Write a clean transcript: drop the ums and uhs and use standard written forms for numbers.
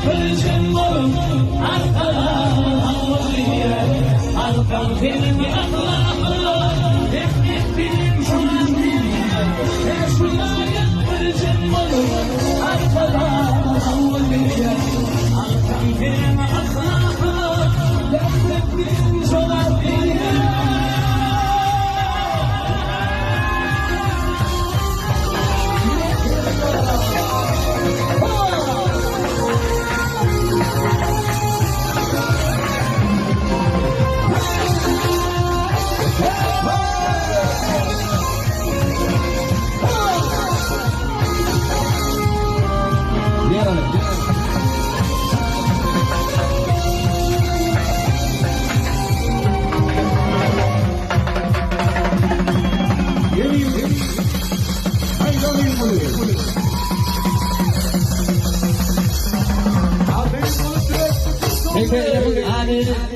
Kırıcım olun arkadan havluya. Arkam benim aklımı hep benim şuandiye. Şuraya kırıcım olun arkadan havluya. Arkam benim aklımı hep benim şuandiye. Peki,